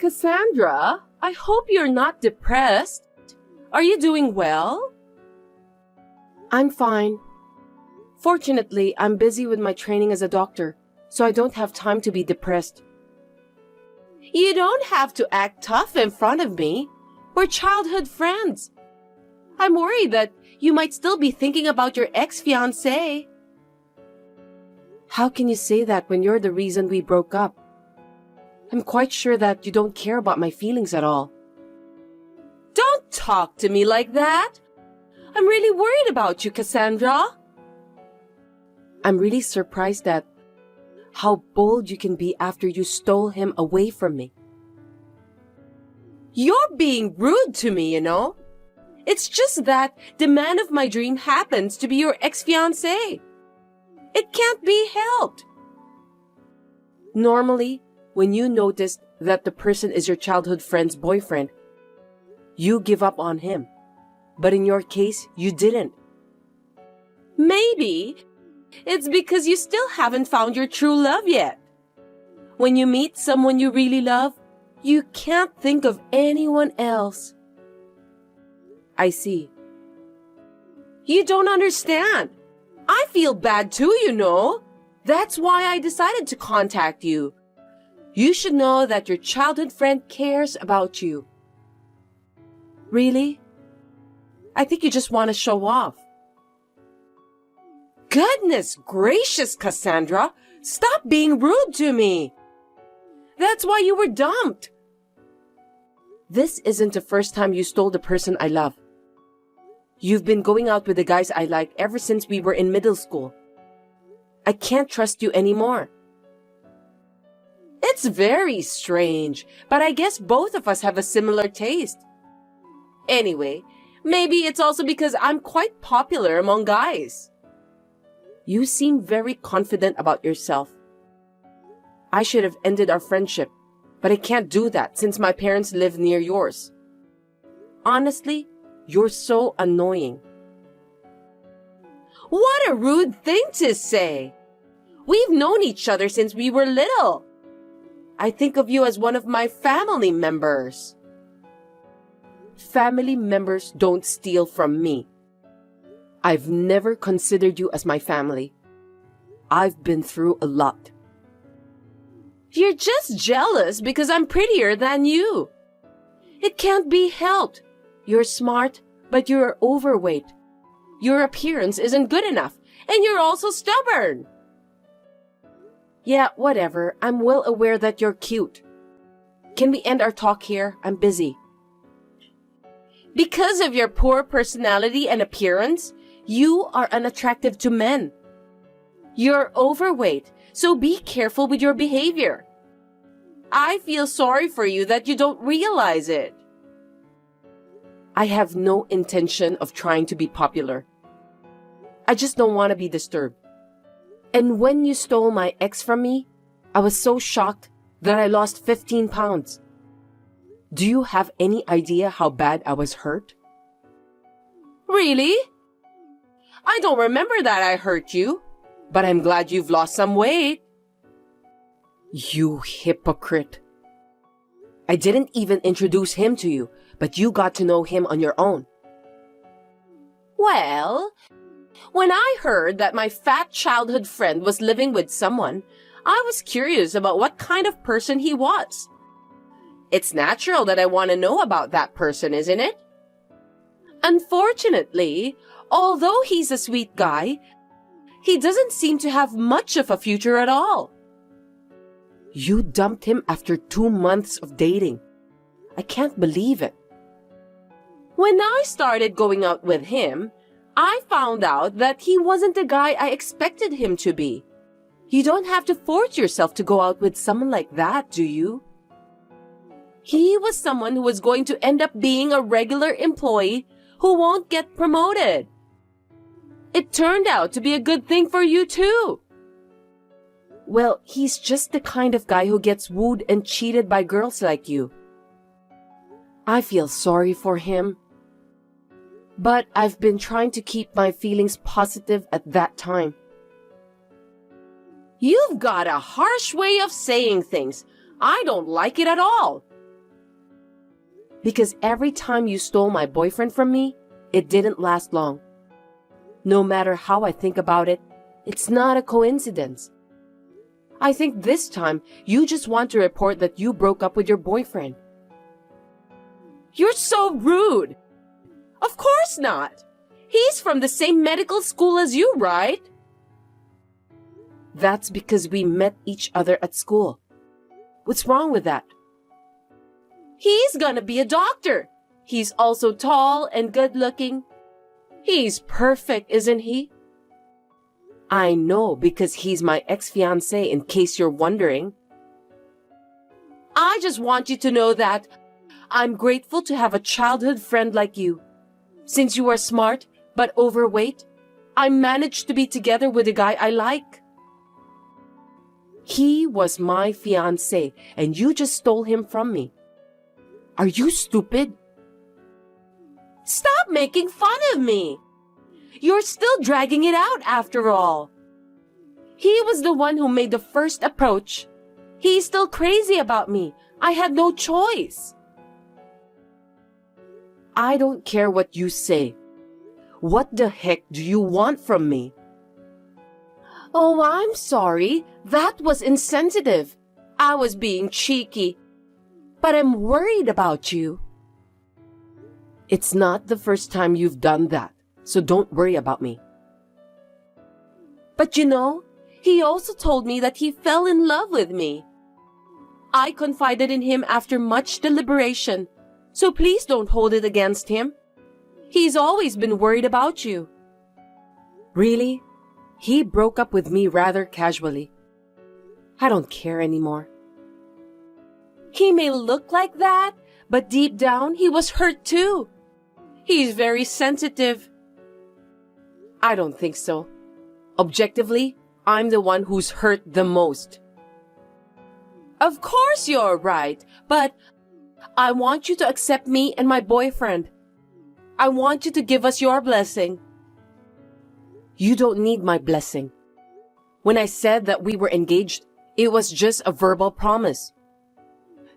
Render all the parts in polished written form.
Cassandra, I hope you're not depressed. Are you doing well? I'm fine. Fortunately, I'm busy with my training as a doctor, so I don't have time to be depressed. You don't have to act tough in front of me. We're childhood friends. I'm worried that you might still be thinking about your ex-fiancé. How can you say that when you're the reason we broke up? I'm quite sure that you don't care about my feelings at all. Don't talk to me like that. I'm really worried about you, Cassandra. I'm really surprised at how bold you can be after you stole him away from me. You're being rude to me, you know. It's just that the man of my dream happens to be your ex-fiancé. It can't be helped. Normally, when you notice that the person is your childhood friend's boyfriend, you give up on him. But in your case, you didn't. Maybe it's because you still haven't found your true love yet. When you meet someone you really love, you can't think of anyone else. I see. You don't understand. I feel bad too, you know. That's why I decided to contact you. You should know that your childhood friend cares about you. Really? I think you just want to show off. Goodness gracious, Cassandra! Stop being rude to me! That's why you were dumped. This isn't the first time you stole the person I love. You've been going out with the guys I like ever since we were in middle school. I can't trust you anymore. It's very strange, but I guess both of us have a similar taste. Anyway, maybe it's also because I'm quite popular among guys. You seem very confident about yourself. I should have ended our friendship, but I can't do that since my parents live near yours. Honestly, you're so annoying. What a rude thing to say! We've known each other since we were little. I think of you as one of my family members. Family members don't steal from me. I've never considered you as my family. I've been through a lot. You're just jealous because I'm prettier than you. It can't be helped. You're smart, but you're overweight. Your appearance isn't good enough, and you're also stubborn. Yeah, whatever. I'm well aware that you're cute. Can we end our talk here? I'm busy. Because of your poor personality and appearance, you are unattractive to men. You're overweight, so be careful with your behavior. I feel sorry for you that you don't realize it. I have no intention of trying to be popular. I just don't want to be disturbed. And when you stole my ex from me, I was so shocked that I lost 15 pounds. Do you have any idea how bad I was hurt? Really? I don't remember that I hurt you, but I'm glad you've lost some weight. You hypocrite. I didn't even introduce him to you, but you got to know him on your own. Well, when I heard that my fat childhood friend was living with someone, I was curious about what kind of person he was. It's natural that I want to know about that person, isn't it? Unfortunately, although he's a sweet guy, he doesn't seem to have much of a future at all. You dumped him after 2 months of dating. I can't believe it. When I started going out with him, I found out that he wasn't the guy I expected him to be. You don't have to force yourself to go out with someone like that, do you? He was someone who was going to end up being a regular employee who won't get promoted. It turned out to be a good thing for you too. Well, he's just the kind of guy who gets wooed and cheated by girls like you. I feel sorry for him. But I've been trying to keep my feelings positive at that time. You've got a harsh way of saying things. I don't like it at all. Because every time you stole my boyfriend from me, it didn't last long. No matter how I think about it, it's not a coincidence. I think this time you just want to report that you broke up with your boyfriend. You're so rude. Of course not. He's from the same medical school as you, right? That's because we met each other at school. What's wrong with that? He's gonna be a doctor. He's also tall and good-looking. He's perfect, isn't he? I know, because he's my ex-fiancé, in case you're wondering. I just want you to know that I'm grateful to have a childhood friend like you. Since you are smart but overweight, I managed to be together with a guy I like. He was my fiancé, and you just stole him from me. Are you stupid? Stop making fun of me. You're still dragging it out after all. He was the one who made the first approach. He's still crazy about me. I had no choice. I don't care what you say. What the heck do you want from me? Oh, I'm sorry. That was insensitive. I was being cheeky. But I'm worried about you. It's not the first time you've done that, so don't worry about me. But you know, he also told me that he fell in love with me. I confided in him after much deliberation, so please don't hold it against him. He's always been worried about you. Really? He broke up with me rather casually. I don't care anymore. He may look like that, but deep down he was hurt too. He's very sensitive. I don't think so. Objectively, I'm the one who's hurt the most. Of course you're right, but I want you to accept me and my boyfriend. I want you to give us your blessing. You don't need my blessing. When I said that we were engaged, it was just a verbal promise.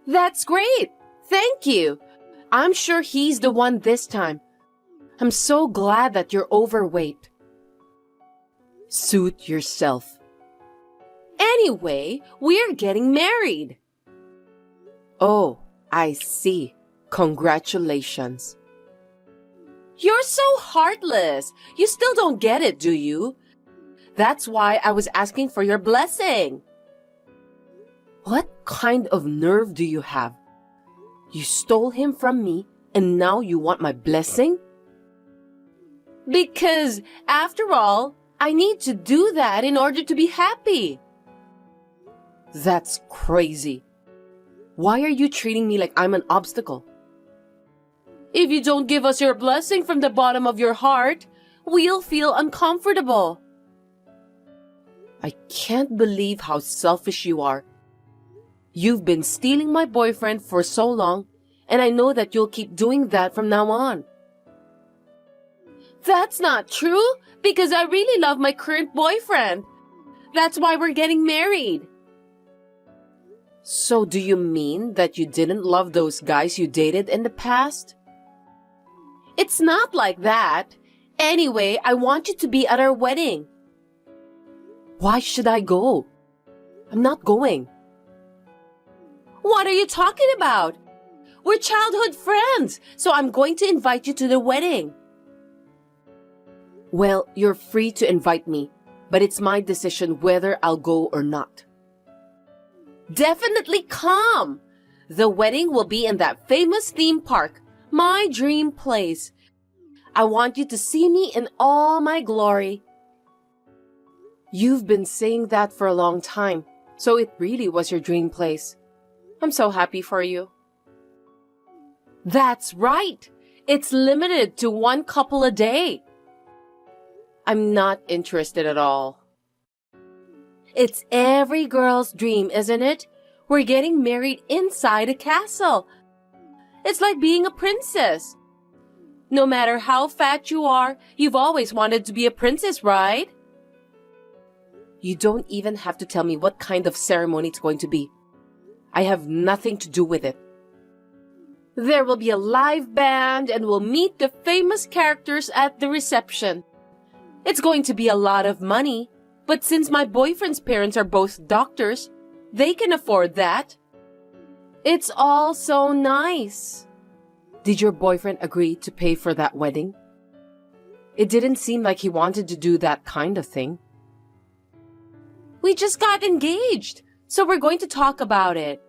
That's great. Thank you. I'm sure he's the one this time. I'm so glad that you're overweight. Suit yourself. Anyway, we're getting married. Oh, I see. Congratulations. You're so heartless. You still don't get it, do you? That's why I was asking for your blessing. What kind of nerve do you have? You stole him from me, and now you want my blessing? Because, after all, I need to do that in order to be happy. That's crazy. Why are you treating me like I'm an obstacle? If you don't give us your blessing from the bottom of your heart, we'll feel uncomfortable. I can't believe how selfish you are. You've been stealing my boyfriend for so long, and I know that you'll keep doing that from now on. That's not true, because I really love my current boyfriend. That's why we're getting married. So do you mean that you didn't love those guys you dated in the past? It's not like that. Anyway, I want you to be at our wedding. Why should I go? I'm not going. What are you talking about? We're childhood friends, so I'm going to invite you to the wedding. Well, you're free to invite me, but it's my decision whether I'll go or not. Definitely come! The wedding will be in that famous theme park, my dream place. I want you to see me in all my glory. You've been saying that for a long time, so it really was your dream place. I'm so happy for you. That's right! It's limited to 1 couple a day. I'm not interested at all. It's every girl's dream, isn't it? We're getting married inside a castle. It's like being a princess. No matter how fat you are, you've always wanted to be a princess, right? You don't even have to tell me what kind of ceremony it's going to be. I have nothing to do with it. There will be a live band and we'll meet the famous characters at the reception. It's going to be a lot of money, but since my boyfriend's parents are both doctors, they can afford that. It's all so nice. Did your boyfriend agree to pay for that wedding? It didn't seem like he wanted to do that kind of thing. We just got engaged, so we're going to talk about it.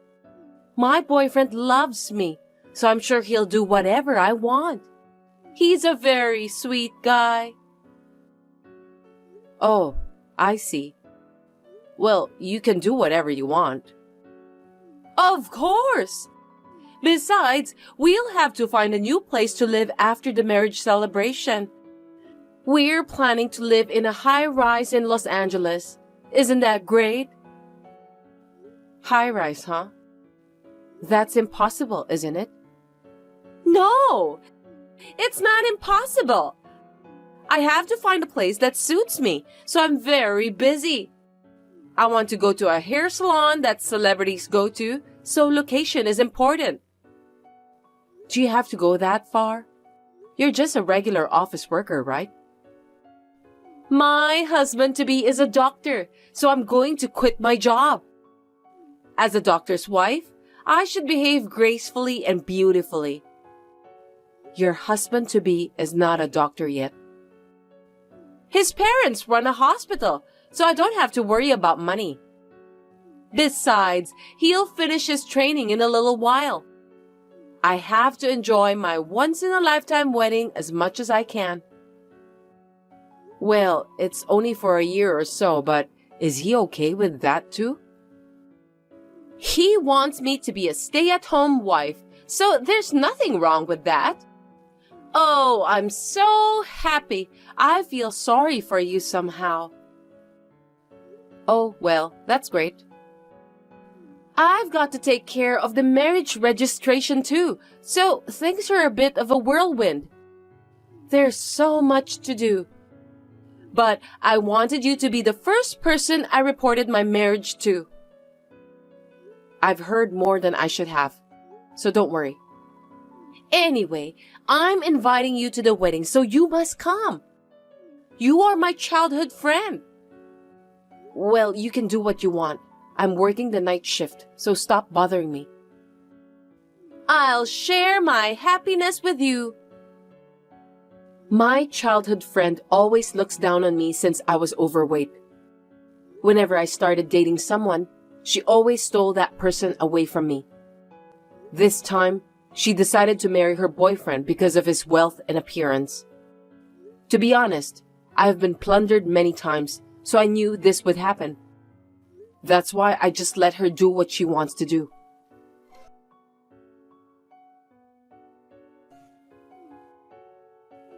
My boyfriend loves me, so I'm sure he'll do whatever I want. He's a very sweet guy. Oh, I see. Well, you can do whatever you want. Of course! Besides, we'll have to find a new place to live after the marriage celebration. We're planning to live in a high-rise in Los Angeles. Isn't that great? High-rise, huh? That's impossible, isn't it? No! It's not impossible. I have to find a place that suits me, so I'm very busy. I want to go to a hair salon that celebrities go to, so location is important. Do you have to go that far? You're just a regular office worker, right? My husband-to-be is a doctor, so I'm going to quit my job. As a doctor's wife, I should behave gracefully and beautifully. Your husband-to-be is not a doctor yet. His parents run a hospital, so I don't have to worry about money. Besides, he'll finish his training in a little while. I have to enjoy my once-in-a-lifetime wedding as much as I can. Well, it's only for a year or so, but is he okay with that too? He wants me to be a stay-at-home wife, so there's nothing wrong with that. Oh, I'm so happy. I feel sorry for you somehow. Oh, well, that's great. I've got to take care of the marriage registration too, so things are a bit of a whirlwind. There's so much to do. But I wanted you to be the first person I reported my marriage to. I've heard more than I should have, so don't worry. Anyway, I'm inviting you to the wedding, so you must come. You are my childhood friend. Well, you can do what you want. I'm working the night shift, so stop bothering me. I'll share my happiness with you. My childhood friend always looks down on me since I was overweight. Whenever I started dating someone, she always stole that person away from me. This time, she decided to marry her boyfriend because of his wealth and appearance. To be honest, I have been plundered many times, so I knew this would happen. That's why I just let her do what she wants to do.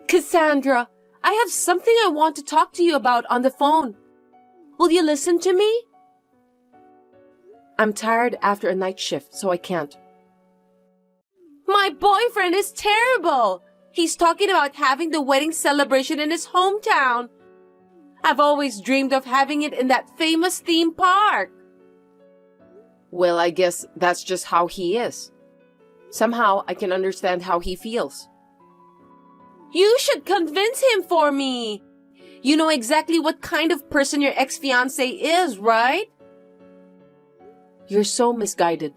Cassandra, I have something I want to talk to you about on the phone. Will you listen to me? I'm tired after a night shift, so I can't. My boyfriend is terrible. He's talking about having the wedding celebration in his hometown. I've always dreamed of having it in that famous theme park. Well, I guess that's just how he is. Somehow I can understand how he feels. You should convince him for me. You know exactly what kind of person your ex-fiancé is, right? You're so misguided.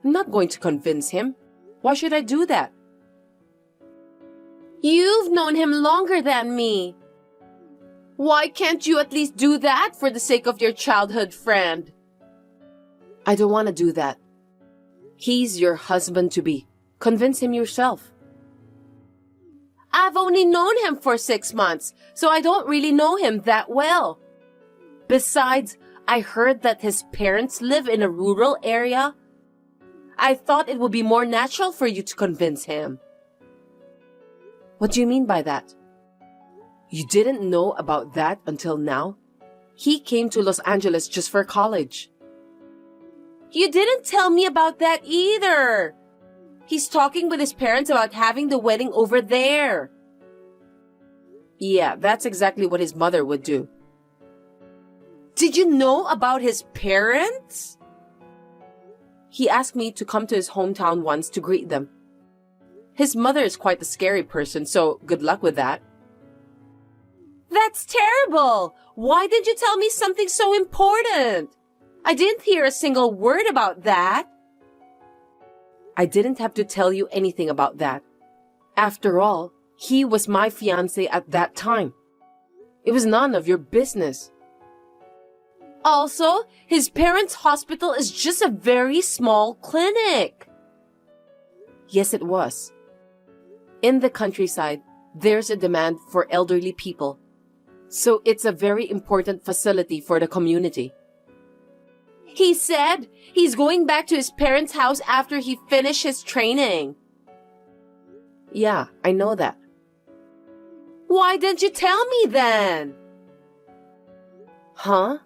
I'm not going to convince him. Why should I do that? You've known him longer than me. Why can't you at least do that for the sake of your childhood friend? I don't want to do that. He's your husband-to-be. Convince him yourself. I've only known him for 6 months, so I don't really know him that well. Besides, I heard that his parents live in a rural area. I thought it would be more natural for you to convince him. What do you mean by that? You didn't know about that until now? He came to Los Angeles just for college. You didn't tell me about that either. He's talking with his parents about having the wedding over there. Yeah, that's exactly what his mother would do. Did you know about his parents? He asked me to come to his hometown once to greet them. His mother is quite a scary person, so good luck with that. That's terrible! Why didn't you tell me something so important? I didn't hear a single word about that. I didn't have to tell you anything about that. After all, he was my fiancé at that time. It was none of your business. Also, his parents' hospital is just a very small clinic. Yes, it was. In the countryside, there's a demand for elderly people. So it's a very important facility for the community. He said he's going back to his parents' house after he finished his training. Yeah, I know that. Why didn't you tell me then? Huh?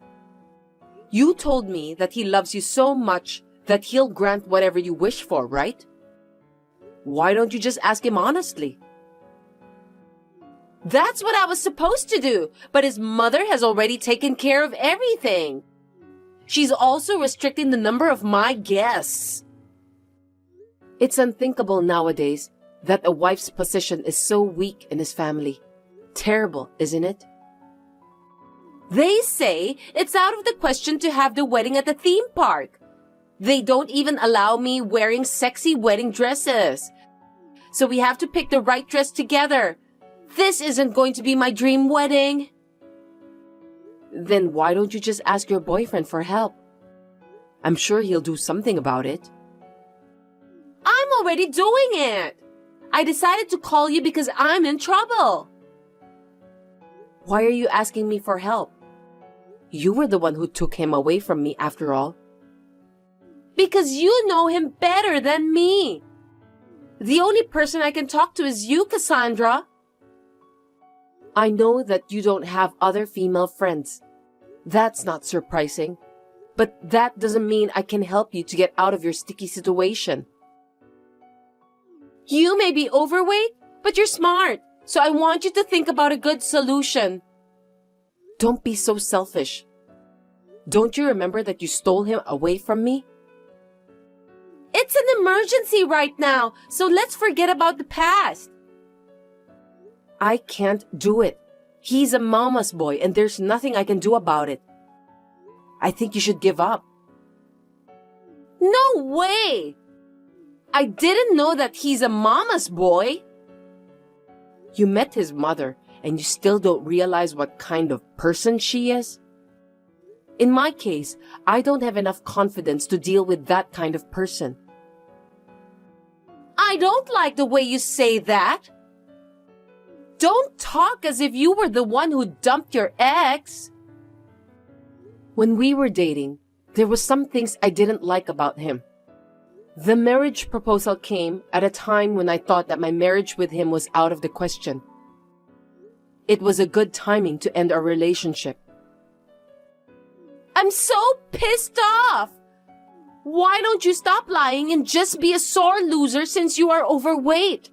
You told me that he loves you so much that he'll grant whatever you wish for, right? Why don't you just ask him honestly? That's what I was supposed to do, but his mother has already taken care of everything. She's also restricting the number of my guests. It's unthinkable nowadays that a wife's position is so weak in his family. Terrible, isn't it? They say it's out of the question to have the wedding at the theme park. They don't even allow me wearing sexy wedding dresses. So we have to pick the right dress together. This isn't going to be my dream wedding. Then why don't you just ask your boyfriend for help? I'm sure he'll do something about it. I'm already doing it. I decided to call you because I'm in trouble. Why are you asking me for help? You were the one who took him away from me after all. Because you know him better than me. The only person I can talk to is you, Cassandra. I know that you don't have other female friends. That's not surprising. But that doesn't mean I can help you to get out of your sticky situation. You may be overweight, but you're smart. So I want you to think about a good solution. Don't be so selfish. Don't you remember that you stole him away from me? It's an emergency right now, so let's forget about the past. I can't do it. He's a mama's boy and there's nothing I can do about it. I think you should give up. No way! I didn't know that he's a mama's boy. You met his mother and you still don't realize what kind of person she is? In my case, I don't have enough confidence to deal with that kind of person. I don't like the way you say that. Don't talk as if you were the one who dumped your ex. When we were dating, there were some things I didn't like about him. The marriage proposal came at a time when I thought that my marriage with him was out of the question. It was a good timing to end our relationship. I'm so pissed off! Why don't you stop lying and just be a sore loser since you are overweight?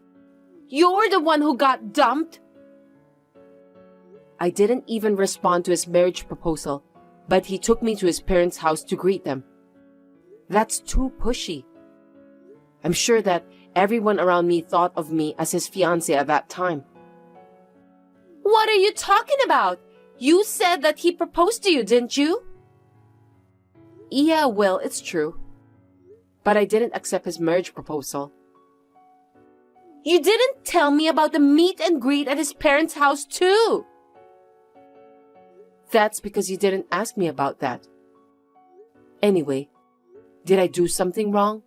You're the one who got dumped. I didn't even respond to his marriage proposal, but he took me to his parents' house to greet them. That's too pushy. I'm sure that everyone around me thought of me as his fiancé at that time. What are you talking about? You said that he proposed to you, didn't you? Yeah, well, it's true. But I didn't accept his marriage proposal. You didn't tell me about the meet and greet at his parents' house too. That's because you didn't ask me about that. Anyway, did I do something wrong?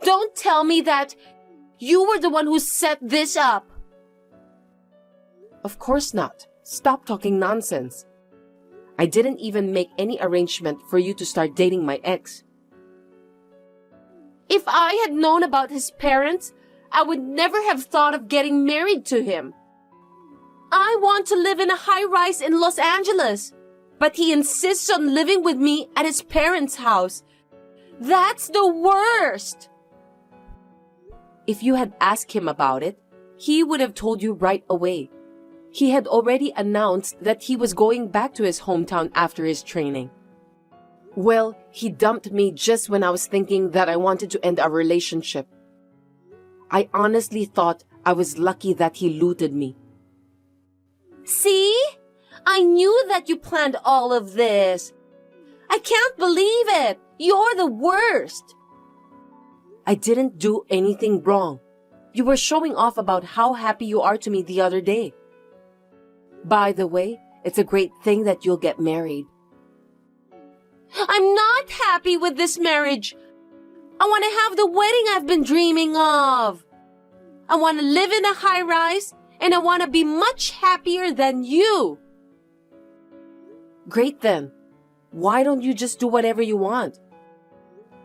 Don't tell me that you were the one who set this up. Of course not. Stop talking nonsense. I didn't even make any arrangement for you to start dating my ex. If I had known about his parents, I would never have thought of getting married to him. I want to live in a high-rise in Los Angeles, but he insists on living with me at his parents' house. That's the worst! If you had asked him about it, he would have told you right away. He had already announced that he was going back to his hometown after his training. Well, he dumped me just when I was thinking that I wanted to end our relationship. I honestly thought I was lucky that he looted me. See? I knew that you planned all of this. I can't believe it. You're the worst. I didn't do anything wrong. You were showing off about how happy you are to me the other day. By the way, it's a great thing that you'll get married. I'm not happy with this marriage. I want to have the wedding I've been dreaming of. I want to live in a high-rise, and I want to be much happier than you. Great then. Why don't you just do whatever you want?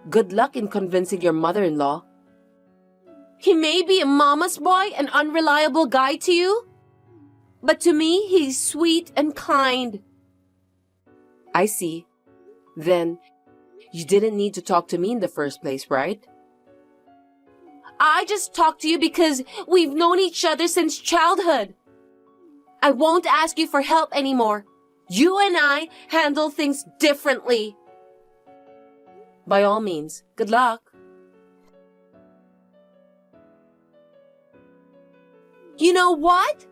Good luck in convincing your mother-in-law. He may be a mama's boy, an unreliable guy to you, but to me, he's sweet and kind. I see. Then, you didn't need to talk to me in the first place, right? I just talked to you because we've known each other since childhood. I won't ask you for help anymore. You and I handle things differently. By all means, good luck. You know what?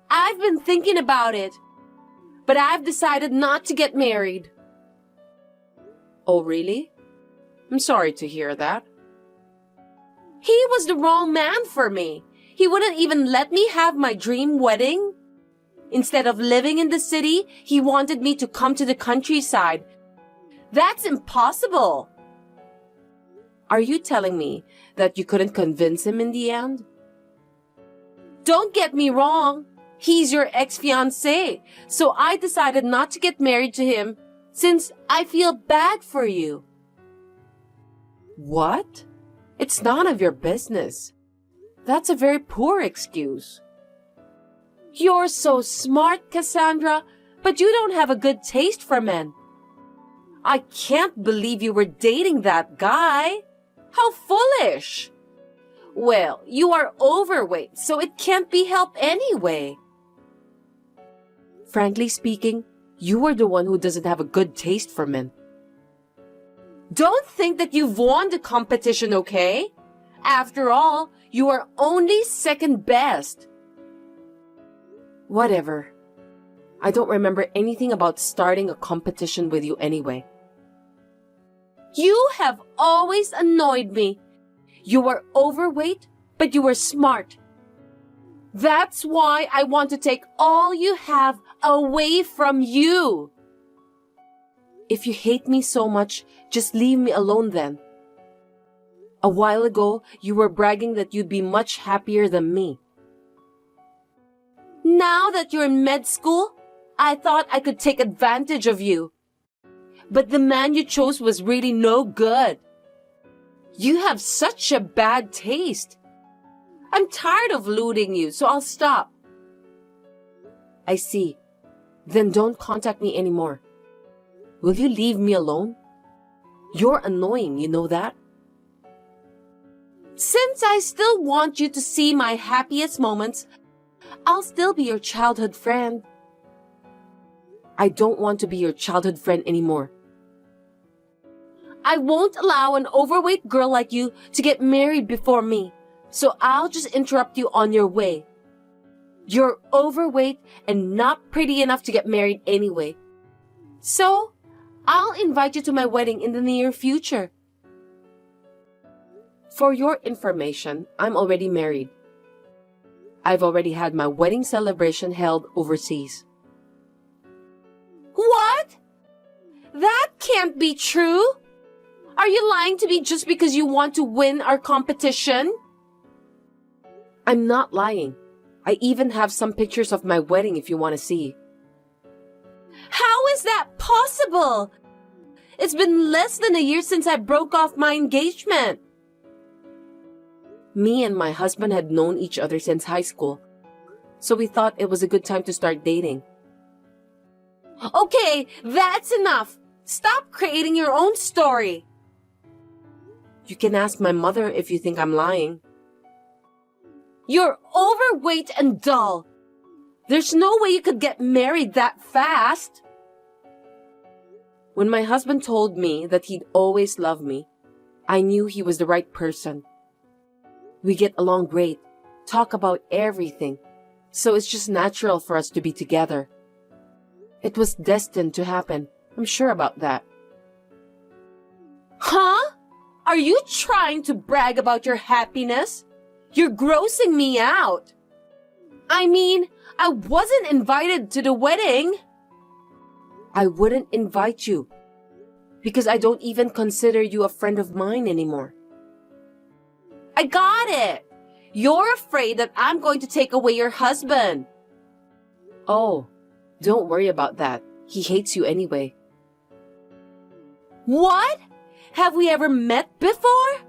I've been thinking about it, but I've decided not to get married. Oh, really? I'm sorry to hear that. He was the wrong man for me. He wouldn't even let me have my dream wedding. Instead of living in the city, he wanted me to come to the countryside. That's impossible. Are you telling me that you couldn't convince him in the end? Don't get me wrong. He's your ex-fiancé, so I decided not to get married to him since I feel bad for you. What? It's none of your business. That's a very poor excuse. You're so smart, Cassandra, but you don't have a good taste for men. I can't believe you were dating that guy. How foolish. Well, you are overweight, so it can't be helped anyway. Frankly speaking, you are the one who doesn't have a good taste for men. Don't think that you've won the competition, okay? After all, you are only second best. Whatever. I don't remember anything about starting a competition with you anyway. You have always annoyed me. You were overweight, but you were smart. That's why I want to take all you have away from you. If you hate me so much, just leave me alone then. A while ago, you were bragging that you'd be much happier than me. Now that you're in med school, I thought I could take advantage of you. But the man you chose was really no good. You have such a bad taste. I'm tired of looting you, so I'll stop. I see. Then don't contact me anymore. Will you leave me alone? You're annoying, you know that? Since I still want you to see my happiest moments, I'll still be your childhood friend. I don't want to be your childhood friend anymore. I won't allow an overweight girl like you to get married before me, so I'll just interrupt you on your way. You're overweight and not pretty enough to get married anyway. So, I'll invite you to my wedding in the near future. For your information, I'm already married. I've already had my wedding celebration held overseas. What? That can't be true. Are you lying to me just because you want to win our competition? I'm not lying. I even have some pictures of my wedding if you want to see. How is that possible? It's been less than a year since I broke off my engagement. Me and my husband had known each other since high school, so we thought it was a good time to start dating. Okay, that's enough. Stop creating your own story. You can ask my mother if you think I'm lying. You're overweight and dull. There's no way you could get married that fast. When my husband told me that he'd always love me, I knew he was the right person. We get along great, talk about everything, so it's just natural for us to be together. It was destined to happen. I'm sure about that. Huh? Are you trying to brag about your happiness? You're grossing me out. I mean, I wasn't invited to the wedding. I wouldn't invite you because I don't even consider you a friend of mine anymore. I got it. You're afraid that I'm going to take away your husband. Oh, don't worry about that. He hates you anyway. What? Have we ever met before?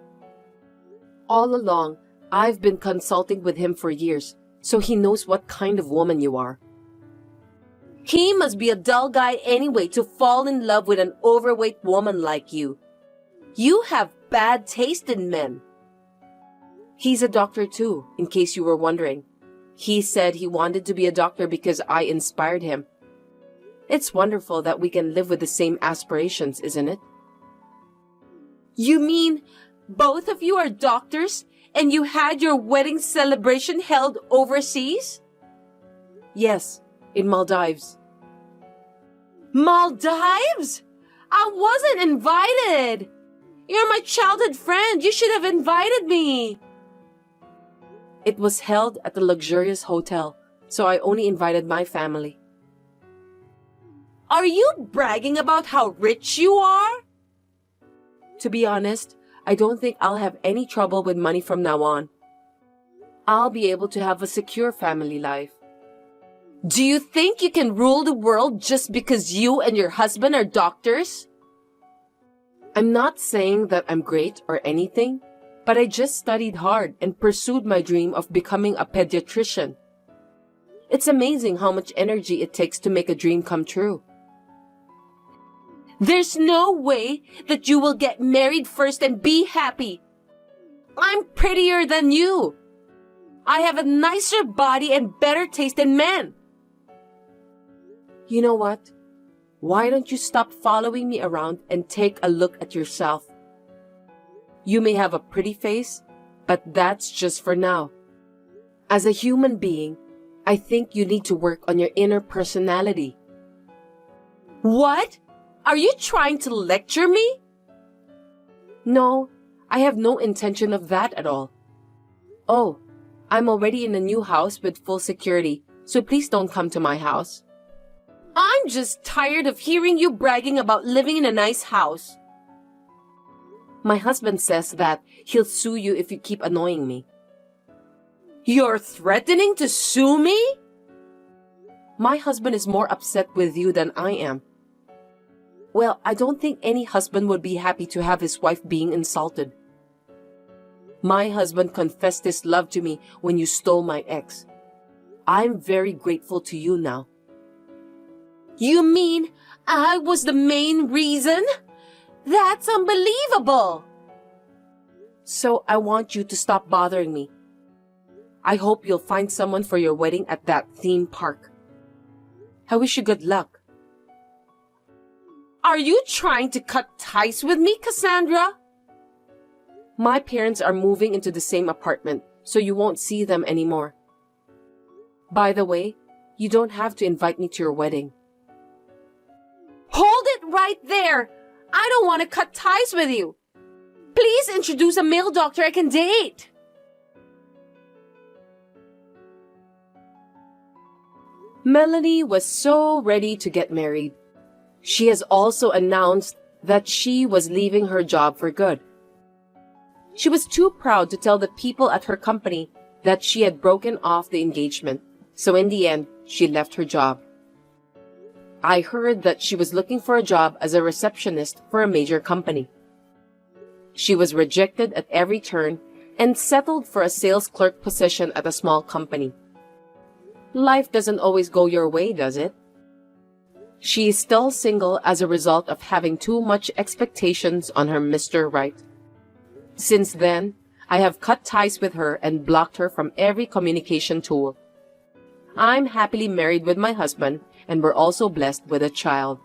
All along, I've been consulting with him for years, so he knows what kind of woman you are. He must be a dull guy anyway to fall in love with an overweight woman like you. You have bad taste in men. He's a doctor too, in case you were wondering. He said he wanted to be a doctor because I inspired him. It's wonderful that we can live with the same aspirations, isn't it? You mean both of you are doctors and you had your wedding celebration held overseas? Yes, in Maldives. Maldives? I wasn't invited. You're my childhood friend. You should have invited me. It was held at a luxurious hotel, so I only invited my family. Are you bragging about how rich you are? To be honest, I don't think I'll have any trouble with money from now on. I'll be able to have a secure family life. Do you think you can rule the world just because you and your husband are doctors? I'm not saying that I'm great or anything, but I just studied hard and pursued my dream of becoming a pediatrician. It's amazing how much energy it takes to make a dream come true. There's no way that you will get married first and be happy. I'm prettier than you. I have a nicer body and better taste in men. You know what? Why don't you stop following me around and take a look at yourself? You may have a pretty face, but that's just for now. As a human being, I think you need to work on your inner personality. What? Are you trying to lecture me? No, I have no intention of that at all. Oh, I'm already in a new house with full security, so please don't come to my house. I'm just tired of hearing you bragging about living in a nice house. My husband says that he'll sue you if you keep annoying me. You're threatening to sue me? My husband is more upset with you than I am. Well, I don't think any husband would be happy to have his wife being insulted. My husband confessed his love to me when you stole my ex. I'm very grateful to you now. You mean I was the main reason? That's unbelievable! So I want you to stop bothering me. I hope you'll find someone for your wedding at that theme park. I wish you good luck. Are you trying to cut ties with me, Cassandra? My parents are moving into the same apartment, so you won't see them anymore. By the way, you don't have to invite me to your wedding. Hold it right there! I don't want to cut ties with you. Please introduce a male doctor I can date. Melanie was so ready to get married. She has also announced that she was leaving her job for good. She was too proud to tell the people at her company that she had broken off the engagement, so in the end, she left her job. I heard that she was looking for a job as a receptionist for a major company. She was rejected at every turn and settled for a sales clerk position at a small company. Life doesn't always go your way, does it? She is still single as a result of having too much expectations on her Mr. Right. Since then, I have cut ties with her and blocked her from every communication tool. I'm happily married with my husband, and we're also blessed with a child.